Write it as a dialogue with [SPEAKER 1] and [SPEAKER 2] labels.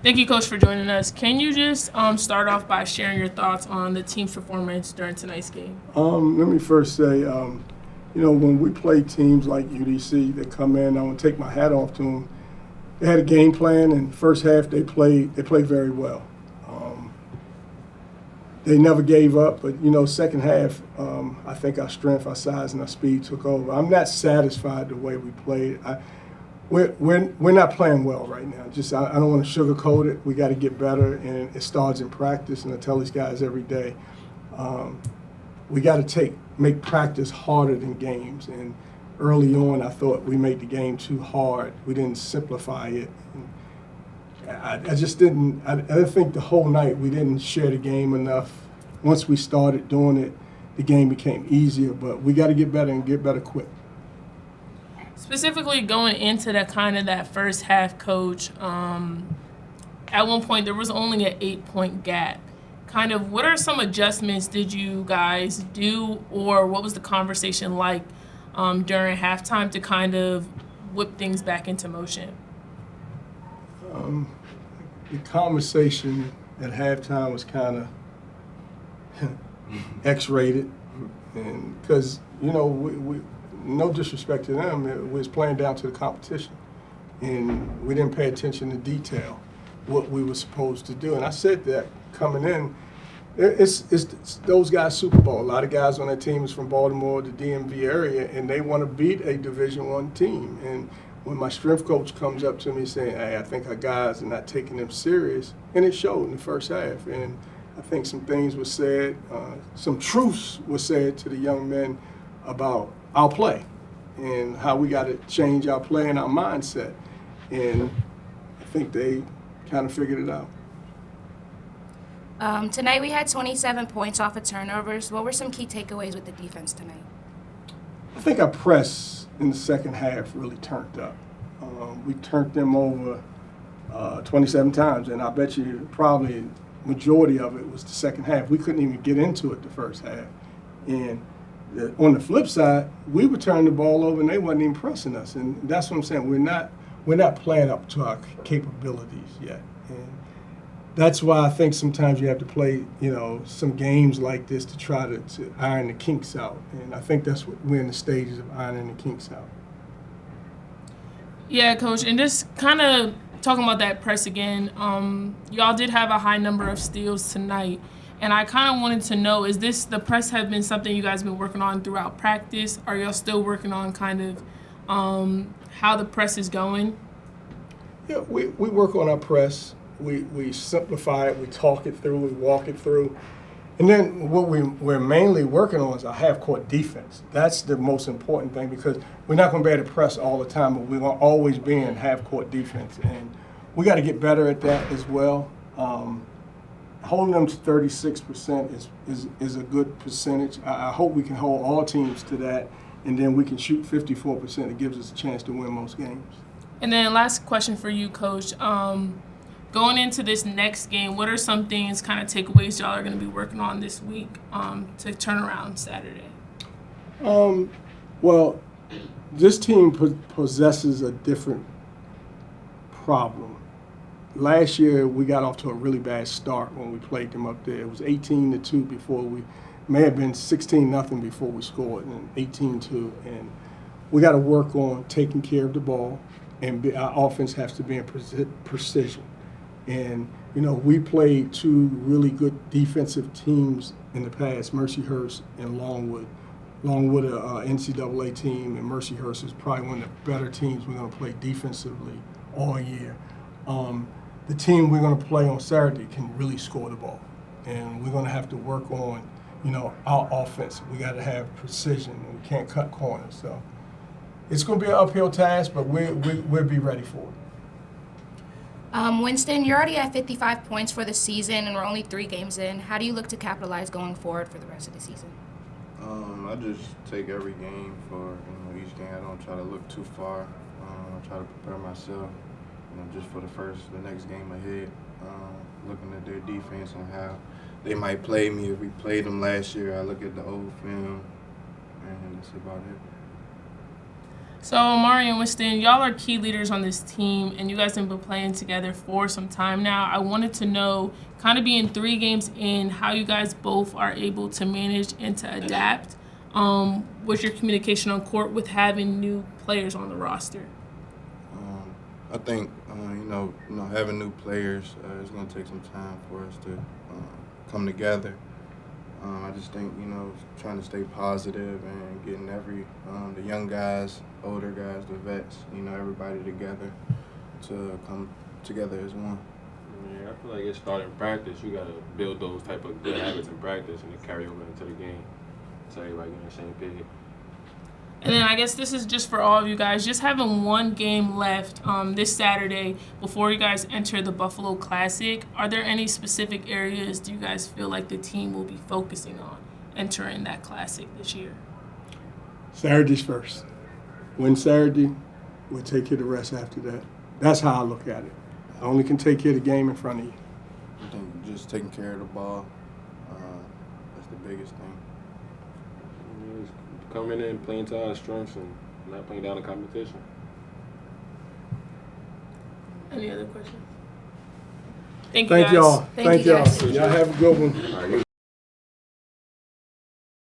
[SPEAKER 1] Thank you, Coach, for joining us. Can you just start off by sharing your thoughts on the team's performance during tonight's game?
[SPEAKER 2] Let me first say, when we play teams like UDC that come in, I want to take my hat off to them. They had a game plan, and first half they played very well. They never gave up, but second half, I think our strength, our size, and our speed took over. I'm not satisfied the way we played. We're not playing well right now. I don't want to sugarcoat it. We got to get better, and it starts in practice. And I tell these guys every day, we got to make practice harder than games. And early on, I thought we made the game too hard. We didn't simplify it. I just didn't. I didn't think the whole night we didn't share the game enough. Once we started doing it, the game became easier. But we got to get better and get better quick.
[SPEAKER 1] Specifically going into that first half, Coach, at one point there was only an 8-point gap. What are some adjustments did you guys do, or what was the conversation like during halftime to whip things back into motion?
[SPEAKER 2] The conversation at halftime was kind of X-rated, and because we no disrespect to them, it was playing down to the competition, and we didn't pay attention to detail, what we were supposed to do. And I said that coming in, it's those guys' Super Bowl. A lot of guys on that team is from Baltimore, the DMV area, and they want to beat a Division I team. And when my strength coach comes up to me saying, "Hey, I think our guys are not taking them serious," and it showed in the first half. And I think some things were said, some truths were said to the young men about our play and how we got to change our play and our mindset. And I think they kind of figured it out.
[SPEAKER 3] Tonight we had 27 points off of turnovers. What were some key takeaways with the defense tonight?
[SPEAKER 2] I think our press in the second half really turned up. We turned them over 27 times, and I bet you probably majority of it was the second half. We couldn't even get into it the first half. And on the flip side, we were turning the ball over, and they wasn't even pressing us. And that's what I'm saying. We're not playing up to our capabilities yet. And that's why I think sometimes you have to play, some games like this to try to iron the kinks out. And I think that's what we're in the stages of ironing the kinks out.
[SPEAKER 1] Yeah, Coach, and just kind of talking about that press again, y'all did have a high number of steals tonight. And I kind of wanted to know, is the press have been something you guys have been working on throughout practice? Are y'all still working on how the press is going?
[SPEAKER 2] Yeah, we work on our press. We simplify it, we talk it through, we walk it through. And then what we're mainly working on is our half-court defense. That's the most important thing, because we're not going to be able to press all the time, but we're going to always be in half-court defense. And we got to get better at that as well. Holding them to 36% is a good percentage. I hope we can hold all teams to that, and then we can shoot 54%. It gives us a chance to win most games.
[SPEAKER 1] And then last question for you, Coach. Going into this next game, what are some things, takeaways y'all are going to be working on this week to turn around Saturday?
[SPEAKER 2] Well, this team possesses a different problem. Last year, we got off to a really bad start when we played them up there. It was 18-2 before we may have been 16-0 before we scored, and 18-2. And we got to work on taking care of the ball, and our offense has to be in precision. And, we played two really good defensive teams in the past, Mercyhurst and Longwood. Longwood, an NCAA team, and Mercyhurst is probably one of the better teams we're going to play defensively all year. The team we're going to play on Saturday can really score the ball. And we're going to have to work on, our offense. We got to have precision, and we can't cut corners. So it's going to be an uphill task, but we'll be ready for it.
[SPEAKER 3] Wynston, you're already at 55 points for the season, and we're only 3 games in. How do you look to capitalize going forward for the rest of the season?
[SPEAKER 4] I just take every game for each game. I don't try to look too far. I try to prepare myself, just for the next game ahead. Looking at their defense and how they might play me. If we played them last year, I look at the old film, and that's about it.
[SPEAKER 1] So, Mario and Winston, y'all are key leaders on this team, and you guys have been playing together for some time now. I wanted to know, kind of being 3 games in, how you guys both are able to manage and to adapt with your communication on court with having new players on the roster.
[SPEAKER 4] I think having new players is going to take some time for us to come together. I just think trying to stay positive and getting the young guys, older guys, the vets, everybody together to come together as one.
[SPEAKER 5] Yeah, I feel like it started in practice. You got to build those type of good habits in practice and then carry over into the game. So everybody get on the same page.
[SPEAKER 1] And then I guess this is just for all of you guys, just having 1 game left this Saturday before you guys enter the Buffalo Classic. Are there any specific areas do you guys feel like the team will be focusing on entering that Classic this year?
[SPEAKER 2] Saturday's first. Win Saturday, we'll take care of the rest after that. That's how I look at it. I only can take care of the game in front of you.
[SPEAKER 4] I think just taking care of the ball, that's the biggest thing.
[SPEAKER 5] Coming in and playing to our strengths and not playing down the competition.
[SPEAKER 1] Any other questions? Thank you
[SPEAKER 2] Thank
[SPEAKER 1] guys.
[SPEAKER 2] y'all.
[SPEAKER 3] Thank you,
[SPEAKER 2] y'all.
[SPEAKER 3] guys.
[SPEAKER 2] Y'all have a good one.
[SPEAKER 5] All right,